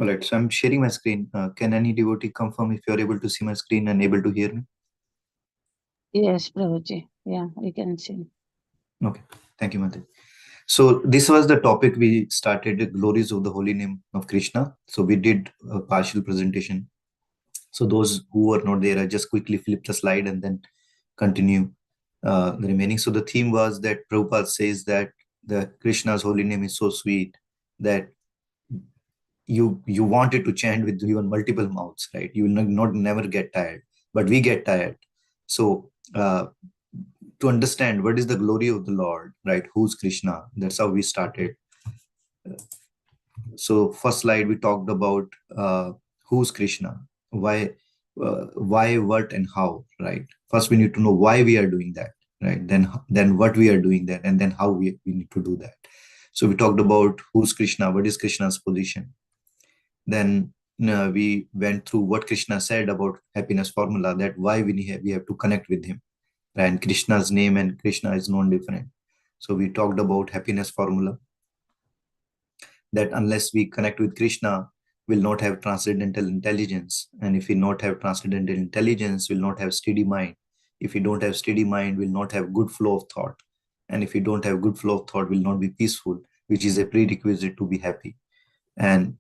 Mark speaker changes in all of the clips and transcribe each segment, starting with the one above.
Speaker 1: All right, so I'm sharing my screen. Can any devotee confirm if you're able to see my screen and able to hear me?
Speaker 2: Yes, Prabhuji. Yeah, we can see.
Speaker 1: Okay, thank you, Mate. So this was the topic we started, the glories of the holy name of Krishna. So we did a partial presentation. So those who were not there, I just quickly flip the slide and then continue the remaining. So the theme was that Prabhupada says that the Krishna's holy name is so sweet that you wanted to chant with even multiple mouths, right? You will not never get tired, but we get tired. So to understand what is the glory of the Lord, right? Who's Krishna? That's how we started. So first slide we talked about who's Krishna, why, what, and how, right? First we need to know why we are doing that, right? Then what we are doing that, and then how we need to do that. So we talked about who's Krishna, what is Krishna's position. Then we went through what Krishna said about happiness formula, that why we have to connect with him. And Krishna's name and Krishna is non-different. So we talked about happiness formula, that unless we connect with Krishna, we'll not have transcendental intelligence. And if we not have transcendental intelligence, we'll not have steady mind. If we don't have steady mind, we'll not have good flow of thought. And if we don't have good flow of thought, we'll not be peaceful, which is a prerequisite to be happy. And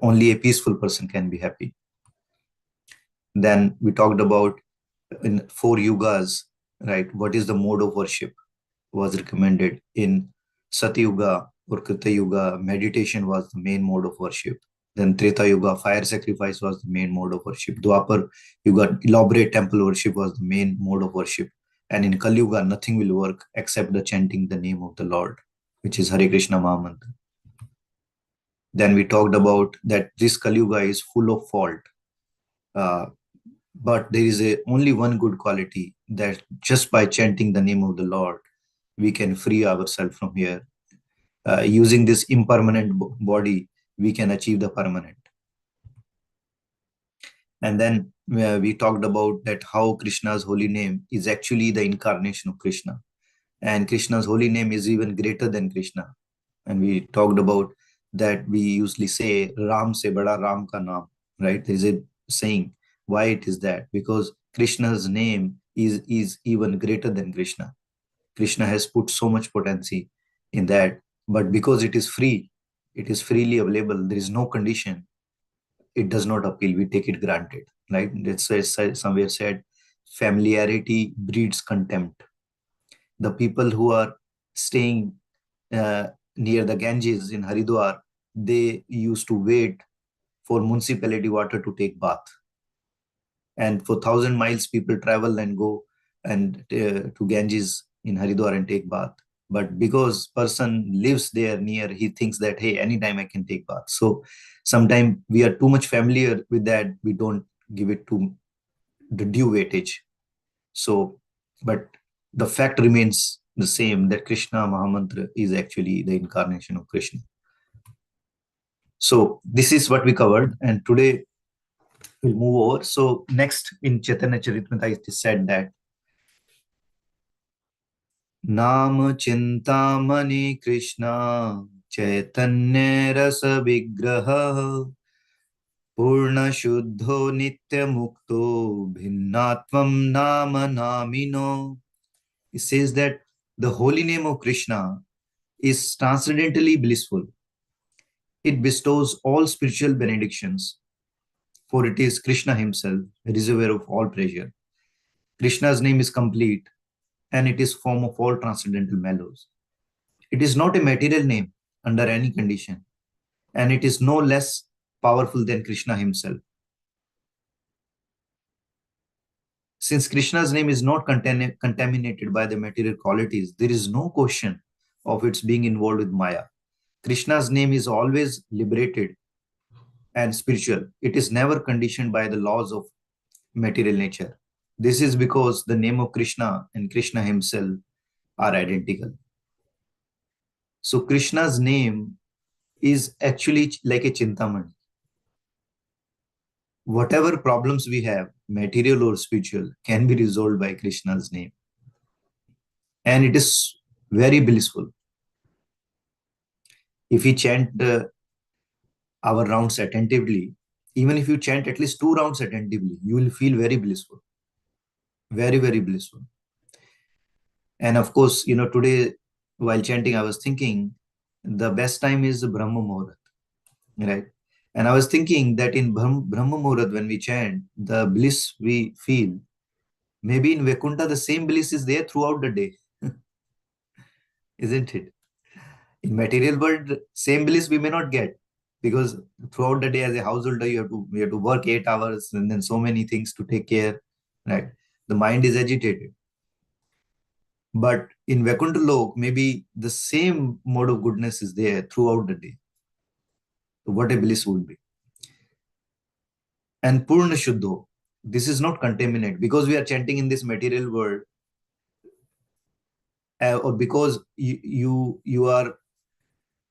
Speaker 1: only a peaceful person can be happy. Then we talked about in 4 yugas, right? What is the mode of worship was recommended in Satyuga or Krita Yuga? Meditation was the main mode of worship. Then Treta Yuga, fire sacrifice was the main mode of worship. Dwapar Yuga, elaborate temple worship was the main mode of worship. And in Kali Yuga, nothing will work except the chanting the name of the Lord, which is Hare Krishna Mahamantra. Then we talked about that this Kali Yuga is full of fault. Uh, but there is only one good quality, that just by chanting the name of the Lord, we can free ourselves from here. Using this impermanent body, we can achieve the permanent. And then we talked about that how Krishna's holy name is actually the incarnation of Krishna, and Krishna's holy name is even greater than Krishna. And we talked about that we usually say Ram se bada Ram ka naam, right? There is a saying. Why it is that? Because Krishna's name is even greater than Krishna. Krishna has put so much potency in that, but because it is free, it is freely available, there is no condition, it does not appeal, we take it granted, right? That's why somewhere said familiarity breeds contempt. The people who are staying uh, near the Ganges in Haridwar, they used to wait for municipality water to take bath, and for 1,000 miles people travel and go and to Ganges in Haridwar and take bath. But because person lives there near, he thinks that hey, anytime I can take bath. So sometimes we are too much familiar with that, we don't give it to the due weightage. So, but the fact remains the same, that Krishna Mahamantra is actually the incarnation of Krishna. So this is what we covered, and today we'll move over. So next in Chaitanya Charitamrita it is said that Nam Chintamani Krishna Chaitanya Rasa Vigraha Purna Shuddho Nitya Mukto Bhinnatvam Nama Namino. It says that the holy name of Krishna is transcendently blissful. It bestows all spiritual benedictions, for it is Krishna himself, reservoir of all pleasure. Krishna's name is complete, and it is form of all transcendental mellows. It is not a material name under any condition, and it is no less powerful than Krishna himself. Since Krishna's name is not contaminated by the material qualities, there is no question of its being involved with Maya. Krishna's name is always liberated and spiritual. It is never conditioned by the laws of material nature. This is because the name of Krishna and Krishna himself are identical. So Krishna's name is actually like a chintamani. Whatever problems we have, material or spiritual, can be resolved by Krishna's name. And it is very blissful. If we chant our rounds attentively, even if you chant at least 2 rounds attentively, you will feel very blissful, very, very blissful. And of course, today while chanting, I was thinking the best time is the Brahma Muhurat, right? And I was thinking that in Brahma Muhurat, when we chant, the bliss we feel, maybe in Vaikuntha, the same bliss is there throughout the day, isn't it? In material world, same bliss we may not get, because throughout the day as a householder, you have to work 8 hours and then so many things to take care, right? The mind is agitated. But in Vaikuntha Lok, maybe the same mode of goodness is there throughout the day. So what a bliss would be. And Purna Shuddho, this is not contaminated because we are chanting in this material world, or because you are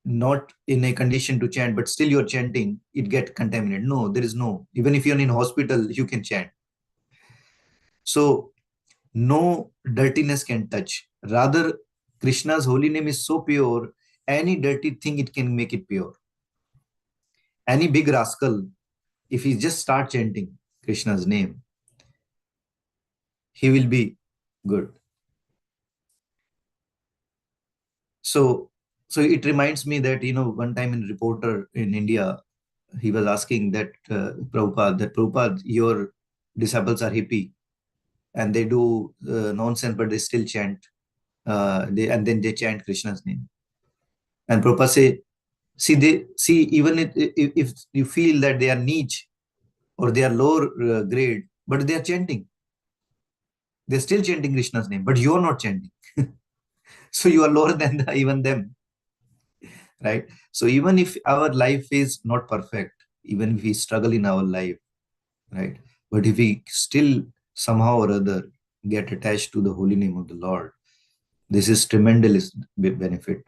Speaker 1: not in a condition to chant, but still you're chanting, it get contaminated. No, there is no. Even if you're in hospital, you can chant. So no dirtiness can touch. Rather, Krishna's holy name is so pure, any dirty thing, it can make it pure. Any big rascal, if he just start chanting Krishna's name, he will be good. So it reminds me that, one time in reporter in India, he was asking that Prabhupada, your disciples are hippie and they do nonsense, but they still chant. And then they chant Krishna's name. And Prabhupada say, even if you feel that they are niche or they are lower grade, but they are chanting. They're still chanting Krishna's name, but you are not chanting. So you are lower than even them, right? So even if our life is not perfect, even if we struggle in our life, right? But if we still somehow or other get attached to the holy name of the Lord, this is tremendous benefit.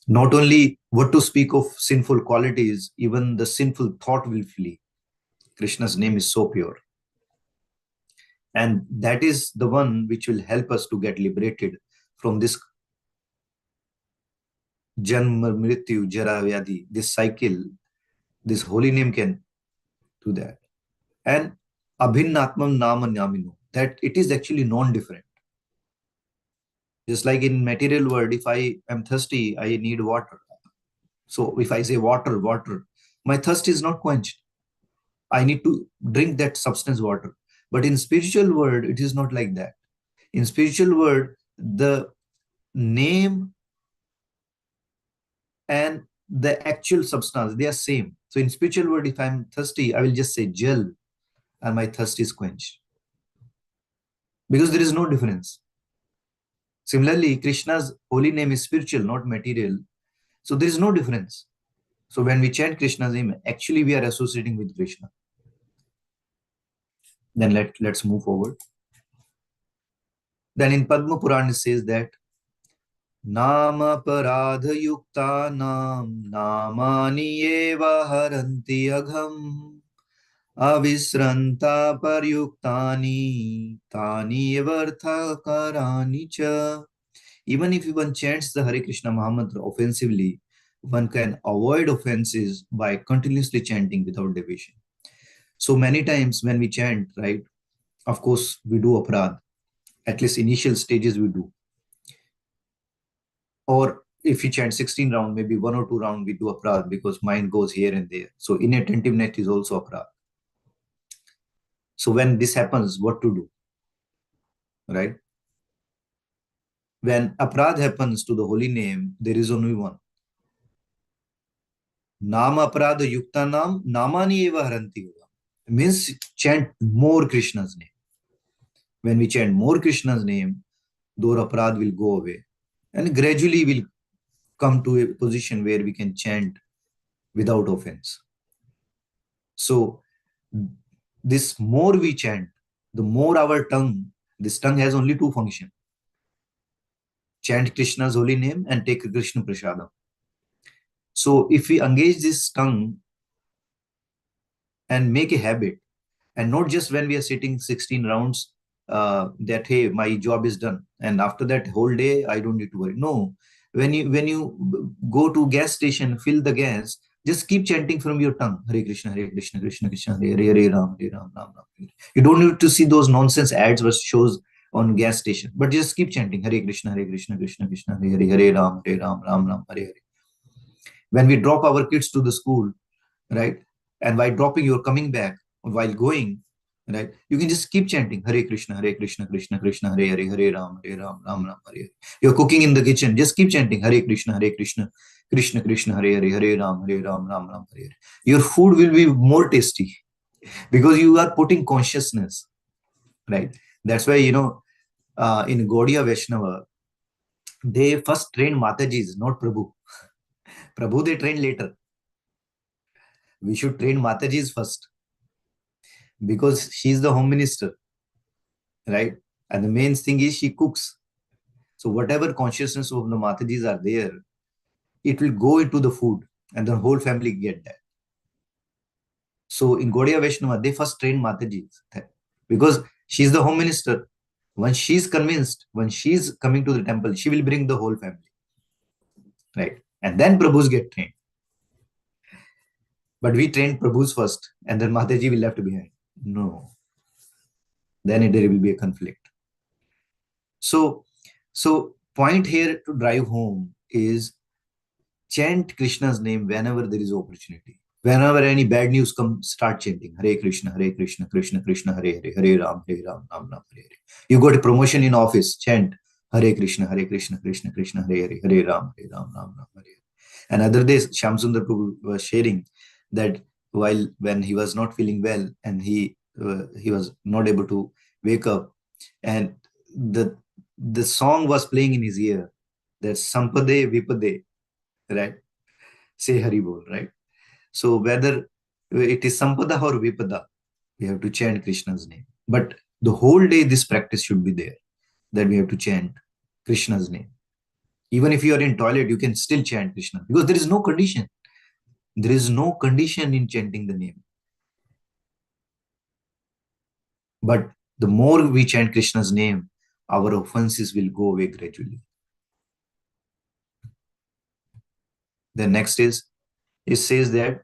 Speaker 1: Not only what to speak of sinful qualities, even the sinful thought will flee. Krishna's name is so pure. And that is the one which will help us to get liberated from this Janma, Mrityu, Jara, Vyadhi, this cycle. This holy name can do that. And Abhinnatmam Nama Namino, that it is actually non-different. Just like in material world, if I am thirsty, I need water. So if I say water, water, my thirst is not quenched. I need to drink that substance water. But in spiritual world, it is not like that. In spiritual world, the name and the actual substance, they are same. So in spiritual world, if I'm thirsty, I will just say Jal, and my thirst is quenched. Because there is no difference. Similarly, Krishna's holy name is spiritual, not material. So there is no difference. So when we chant Krishna's name, actually we are associating with Krishna. Then let's move forward. Then in Padma Puran it says that Nama Paradha Yukta Nam Namani Eva Haranti Agham Avisranta Paryuktani Tani Evartha Karani Cha. Even if one chants the Hare Krishna Mahamantra offensively, one can avoid offenses by continuously chanting without deviation. So many times when we chant, right, of course, we do aparadh. At least initial stages we do. Or if we chant 16 round, maybe 1 or 2 round we do aparadh because mind goes here and there. So inattentiveness is also aparadh. So when this happens, what to do? Right? When aparadh happens to the holy name, there is only one. Nama aparadha yukta nam namani eva haranti yoga. Means chant more Krishna's name. When we chant more Krishna's name, though aparadh will go away. And gradually we'll come to a position where we can chant without offense. So this more we chant, the more our tongue, this tongue has only two functions. Chant Krishna's holy name and take Krishna Prasadam. So if we engage this tongue and make a habit, and not just when we are sitting 16 rounds, that, hey, my job is done. And after that whole day, I don't need to worry. No, when you go to gas station, fill the gas, Just keep chanting from your tongue, Hare Krishna, Krishna Krishna, Hare Hare, Hare Ram, Ram Ram. Hare. You don't need to see those nonsense ads or shows on gas station, but just keep chanting Hare Krishna, Krishna Krishna, Hare Hare, Hare Ram, Ram Ram, Hare Hare. When we drop our kids to the school, right, and while dropping, you're coming back, while going, right, you can just keep chanting Hare Krishna, Krishna Krishna, Hare Hare, Hare Ram, Ram Ram, Hare Hare. You're cooking in the kitchen, just keep chanting Hare Krishna, Krishna Krishna, Hare Hare, Hare Ram, Ram Ram, Hare Hare. Your food will be more tasty because you are putting consciousness, right? That's why, in Gaudiya Vaishnava, they first train Matajis, not Prabhu. Prabhu they train later. We should train Matajis first because she's the home minister, right? And the main thing is she cooks. So whatever consciousness of the Matajis are there, it will go into the food and the whole family get that. So in Gaudiya Vaishnava, they first train Matajis because she's the home minister. Once she's convinced, when she's coming to the temple, she will bring the whole family, right? And then Prabhus get trained. But we train Prabhus first and then Mataji will left behind. No. Then there will be a conflict. So point here to drive home is chant Krishna's name whenever there is opportunity. Whenever any bad news comes, start chanting Hare Krishna, Krishna Krishna, Hare Hare, Hare Ram, Ram Ram, Hare Hare. You got a promotion in office, chant Hare Krishna, Krishna Krishna, Hare Hare, Hare Ram, Ram Ram, Hare Hare. And other days, Shyamsundar Prabhu was sharing that when he was not feeling well and he was not able to wake up, and the song was playing in his ear, that Sampade Vipade, right? Say Hari Bol, right? So whether it is Sampada or Vipada, we have to chant Krishna's name. But the whole day this practice should be there, that we have to chant Krishna's name. Even if you are in toilet, you can still chant Krishna because there is no condition. There is no condition in chanting the name. But the more we chant Krishna's name, our offenses will go away gradually. The next is, it says that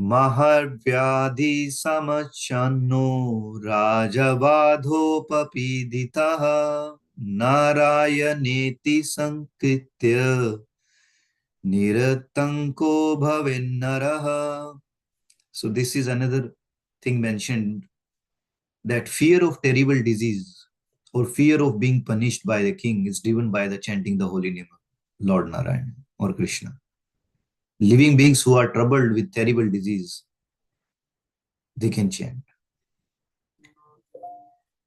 Speaker 1: Maharvyadhi samachanno rajavadhopapiditaha narayaneti sankritya niratanko bhavennaraha. So this is another thing mentioned, that fear of terrible disease or fear of being punished by the king is driven by the chanting the holy name of Lord Narayan or Krishna. Living beings who are troubled with terrible disease, they can chant.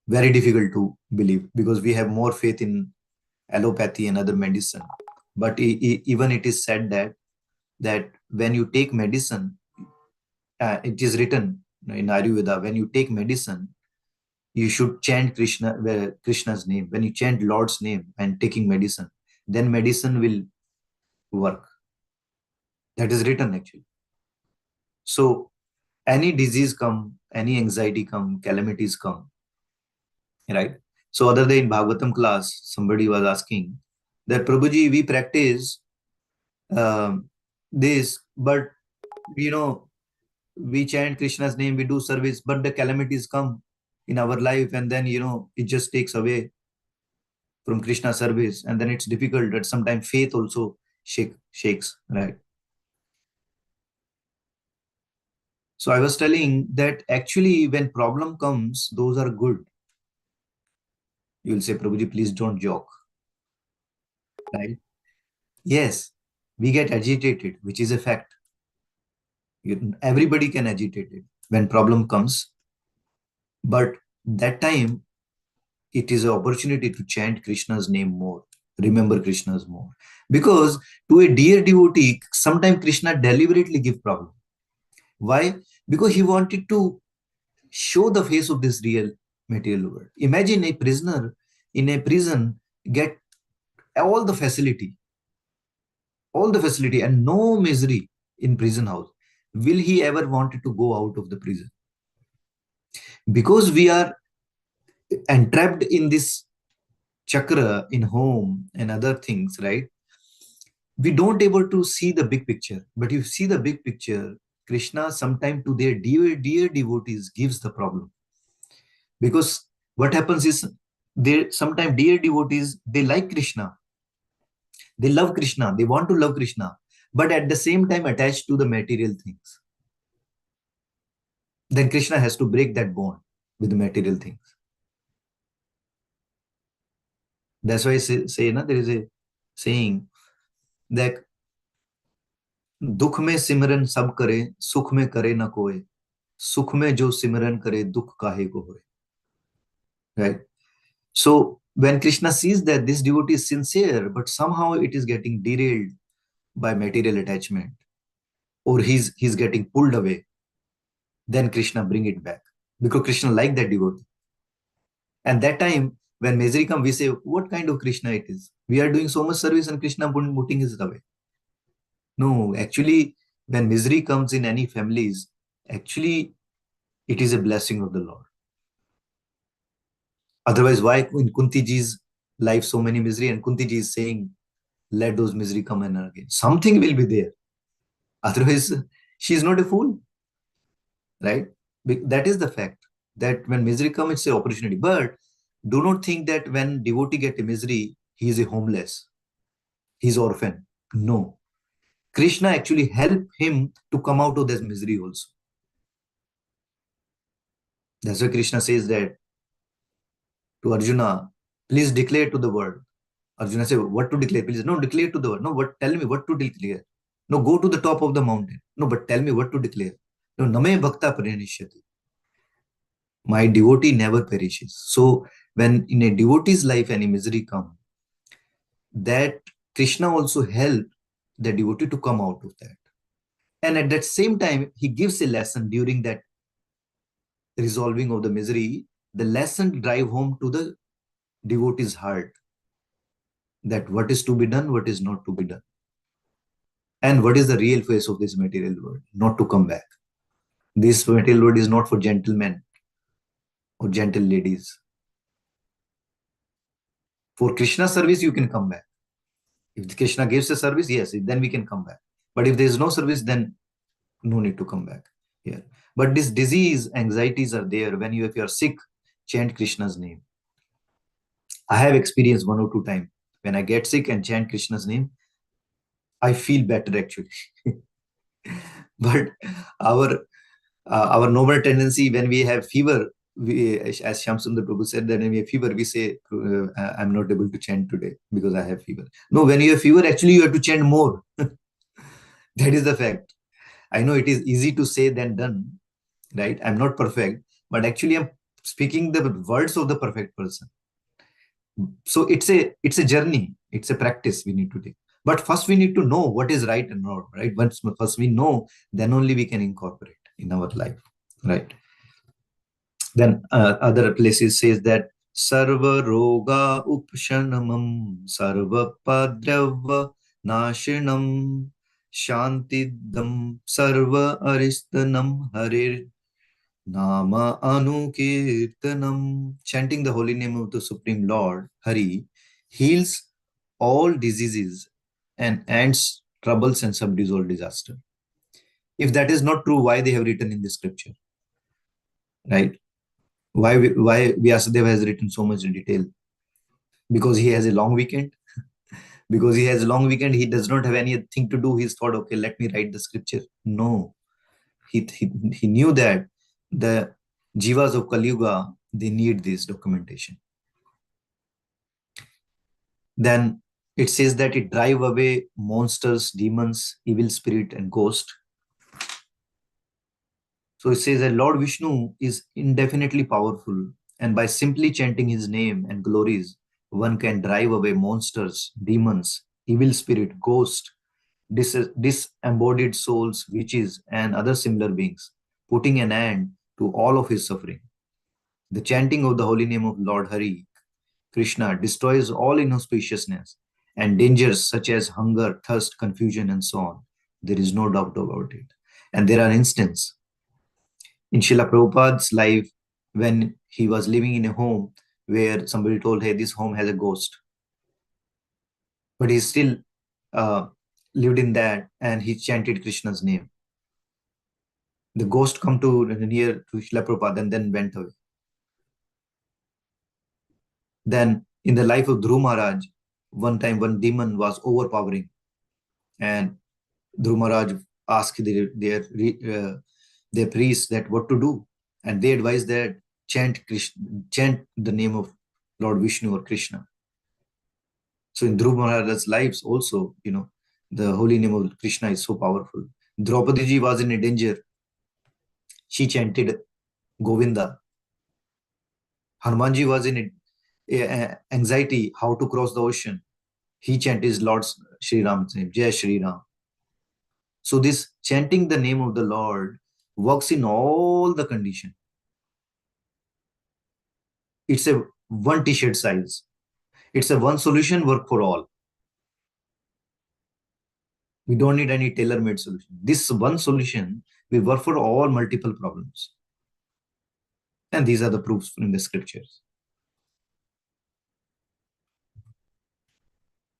Speaker 1: Very difficult to believe because we have more faith in allopathy and other medicine. But even it is said that when you take medicine, it is written in Ayurveda, when you take medicine, you should chant Krishna's name. When you chant Lord's name and taking medicine, then medicine will work. That is written actually. So any disease come, any anxiety come, calamities come, right? So other day in Bhagavatam class, somebody was asking that Prabhuji, we practice this, but we chant Krishna's name, we do service, but the calamities come in our life, and then it just takes away from Krishna service, and then it's difficult. That sometimes faith also shakes, right? So I was telling that actually when problem comes, those are good. You'll say, Prabhuji, please don't joke, right? Yes, we get agitated, which is a fact. Everybody can agitate it when problem comes, but that time it is an opportunity to chant Krishna's name more, remember Krishna's more, because to a dear devotee, sometimes Krishna deliberately give problem. Why? Because he wanted to show the face of this real material world. Imagine a prisoner in a prison get all the facility and no misery in prison house. Will he ever wanted to go out of the prison? Because we are entrapped in this chakra in home and other things, right? we don't able to see the big picture. But if you see the big picture, Krishna sometimes to their dear devotees gives the problem. Because what happens is, they sometimes dear devotees, they like Krishna, they love Krishna, they want to love Krishna, but at the same time attached to the material things. Then Krishna has to break that bond with the material things. That's why I say na, there is a saying that दुख में सिमरन सब करे, सुख में करे न कोई, सुख में जो सिमरन करे, दुख काहे को होए. Right? So when Krishna sees that this devotee is sincere, but somehow it is getting derailed by material attachment, or he's getting pulled away, then Krishna bring it back, because Krishna like that devotee. And that time when misery come, we say, what kind of Krishna it is? We are doing so much service and Krishna putting us away. No, actually, when misery comes in any families, actually it is a blessing of the Lord. Otherwise, why in Kunti ji's life so many misery, and Kunti ji is saying, let those misery come in again. Something will be there. Otherwise, she is not a fool. Right? That is the fact, that when misery comes, it's an opportunity. But do not think that when devotee get a misery, he is a homeless, he's orphan. No. Krishna actually helped him to come out of this misery also. That's why Krishna says that to Arjuna, please declare to the world. Arjuna said, what to declare? Please, no, declare to the world. No, what? Tell me what to declare. No, go to the top of the mountain. No, but tell me what to declare. No, name bhakta parinishyati. My devotee never perishes. So when in a devotee's life any misery comes, that Krishna also helped the devotee to come out of that. And at that same time, he gives a lesson during that resolving of the misery. The lesson drive home to the devotee's heart, that what is to be done, what is not to be done. And what is the real face of this material world, not to come back. This material world is not for gentlemen or gentle ladies. For Krishna service, you can come back. If Krishna gives a service, yes, then we can come back. But if there is no service, then no need to come back here. But this disease, anxieties are there. When if you are sick, chant Krishna's name. I have experienced 1 or 2 times. When I get sick and chant Krishna's name, I feel better actually. But our normal tendency, when we have fever, we, as Shyamsundar Prabhu said, that when we have fever, we say, I'm not able to chant today because I have fever. No, when you have fever, actually you have to chant more. That is the fact. I know it is easy to say than done, right? I'm not perfect, but actually I'm speaking the words of the perfect person. So it's a journey, it's a practice we need to take. But first we need to know what is right and wrong, right? Once first we know, then only we can incorporate in our life, right? Then other places says that sarva roga upshanamam sarva padrava nashinam shantidam sarva aristanam harir nama anukirtanam. Chanting the holy name of the Supreme Lord Hari heals all diseases and ends troubles and subdues all disaster. If that is not true, why they have written in the scripture, right? Why Vyasadeva has written so much in detail? Because he has a long weekend. Because he has a long weekend, he does not have anything to do. He's thought, okay, let me write the scripture. No, he knew that the jivas of Kali Yuga, they need this documentation. Then it says that it drive away monsters, demons, evil spirit, and ghost. So it says that Lord Vishnu is indefinitely powerful, and by simply chanting his name and glories, one can drive away monsters, demons, evil spirit, ghost, disembodied souls, witches, and other similar beings, putting an end to all of his suffering. The chanting of the holy name of Lord Hari Krishna destroys all inauspiciousness and dangers such as hunger, thirst, confusion, and so on. There is no doubt about it. And there are instances in Srila Prabhupada's life when he was living in a home where somebody told, hey, this home has a ghost. But he still lived in that, and he chanted Krishna's name. The ghost come to near to Srila Prabhupada and then went away. Then in the life of Dhruv Maharaj, one time one demon was overpowering, and Dhruv Maharaj asked their priests that what to do, and they advised that chant the name of Lord Vishnu or Krishna. So in Dhruv Maharaj's lives also, the holy name of Krishna is so powerful. Draupadi ji was in a danger. She chanted Govinda. Hanumanji was in anxiety how to cross the ocean. He chanted Lord Sri Ram's name, Jai Sri Ram. So this chanting the name of the Lord works in all the condition. It's a one t-shirt size. It's a one solution work for all. We don't need any tailor-made solution. This one solution will work for all multiple problems. And these are the proofs in the scriptures.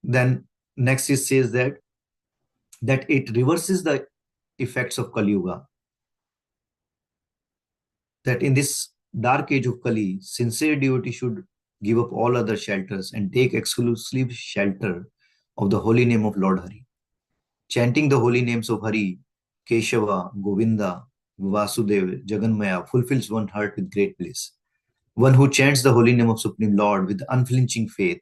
Speaker 1: Then next it says that it reverses the effects of Kali Yuga. That in this dark age of Kali, sincere devotee should give up all other shelters and take exclusive shelter of the holy name of Lord Hari. Chanting the holy names of Hari, Keshava, Govinda, Vasudeva, Jaganmaya fulfills one's heart with great bliss. One who chants the holy name of Supreme Lord with unflinching faith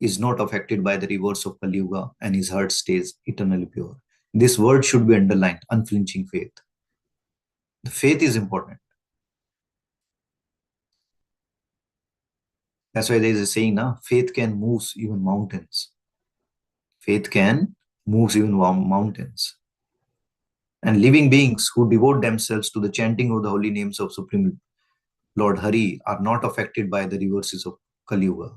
Speaker 1: is not affected by the reverse of Kali Yuga, and his heart stays eternally pure. This word should be underlined, unflinching faith. The faith is important. That's why there is a saying, now, faith can move even mountains. Faith can move even mountains. And living beings who devote themselves to the chanting of the holy names of Supreme Lord Hari are not affected by the reverses of Kali Yuga.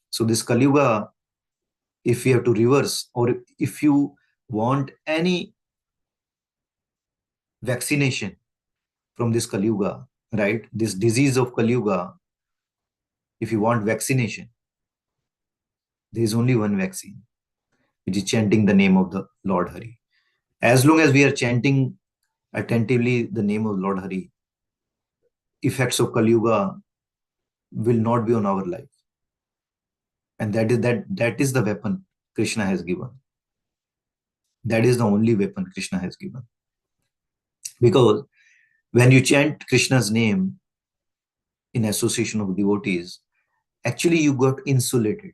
Speaker 1: So this Kali Yuga, if you have to reverse, or if you want any vaccination from this Kali Yuga, right? This disease of Kali Yuga, if you want vaccination, there is only one vaccine, which is chanting the name of the Lord Hari. As long as we are chanting attentively the name of Lord Hari, effects of Kali Yuga will not be on our life. And that is the weapon Krishna has given. That is the only weapon Krishna has given. Because when you chant Krishna's name in association of devotees, actually you got insulated.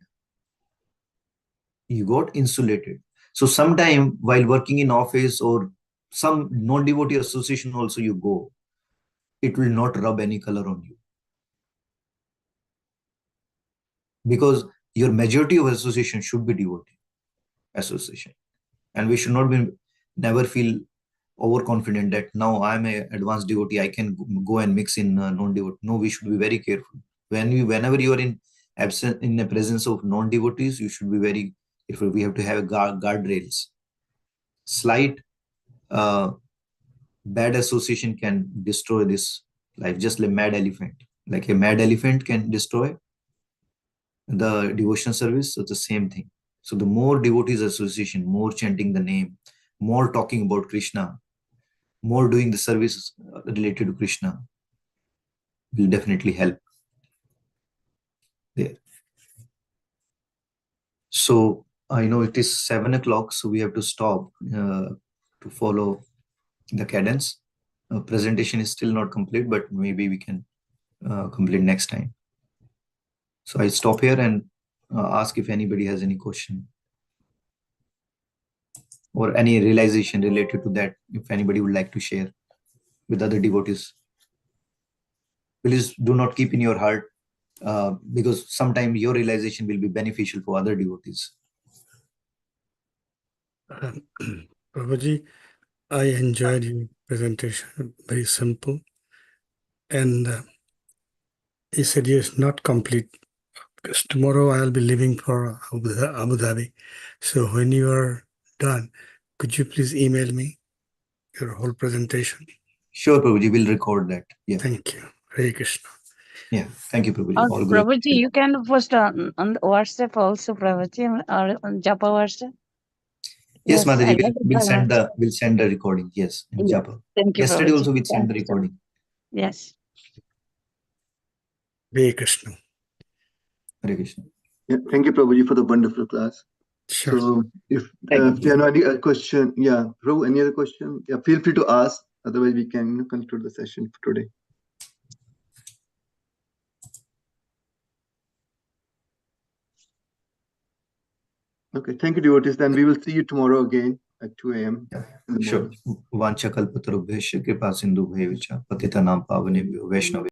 Speaker 1: You got insulated. So sometime while working in office or some non-devotee association also you go, it will not rub any color on you. Because your majority of association should be devotee association. And we should not never feel overconfident that now I'm an advanced devotee, I can go and mix in non-devotee. No, we should be very careful. Whenever you are in the presence of non-devotees, you should be very careful. We have to have guardrails. Slight bad association can destroy this life, just like mad elephant. Like a mad elephant can destroy the devotion service, so it's the same thing. So the more devotees association, more chanting the name, more talking about Krishna, more doing the service related to Krishna will definitely help there. So I know it is 7 o'clock, so we have to stop to follow the cadence. Presentation is still not complete, but maybe we can complete next time. So I stop here and ask if anybody has any question or any realization related to that, if anybody would like to share with other devotees. Please do not keep in your heart, because sometimes your realization will be beneficial for other devotees.
Speaker 3: Prabhuji, I enjoyed your presentation, very simple. And he said it's not complete, because tomorrow I'll be leaving for Abu Dhabi. So when you are done, could you please email me your whole presentation?
Speaker 1: Sure, Prabhuji, we'll record that. Yeah.
Speaker 3: Thank you. Hare Krishna.
Speaker 1: Yeah, thank you, Prabhuji. All
Speaker 2: Prabhuji, you can post on WhatsApp also, Prabhuji, or on Japa WhatsApp.
Speaker 1: Yes,
Speaker 2: Yes, I
Speaker 1: Mataji,
Speaker 2: love it
Speaker 1: we'll
Speaker 2: very
Speaker 1: send
Speaker 2: much.
Speaker 1: the recording. Yes, in
Speaker 2: Yeah.
Speaker 1: Jaipur.
Speaker 2: Thank you,
Speaker 1: Yesterday
Speaker 2: Prabhuji.
Speaker 1: also we'll send
Speaker 2: Thank
Speaker 1: the
Speaker 2: you so much.
Speaker 1: recording.
Speaker 2: Yes.
Speaker 3: Hare Krishna.
Speaker 1: Hare Krishna.
Speaker 4: Yeah, thank you, Prabhuji, for the wonderful class.
Speaker 3: Sure.
Speaker 4: So if
Speaker 2: Thank
Speaker 4: there are no any question, yeah, Prabhu, any other question? Yeah, feel free to ask. Otherwise, we can conclude the session for today. Okay, thank you, devotees. Then we will see you tomorrow again at 2 a.m. in the
Speaker 1: Sure.
Speaker 4: morning.
Speaker 1: Vancha kalpatarubhesha kripa sindhu bhavecha patitanam pavanebhyo vaishnavebhyo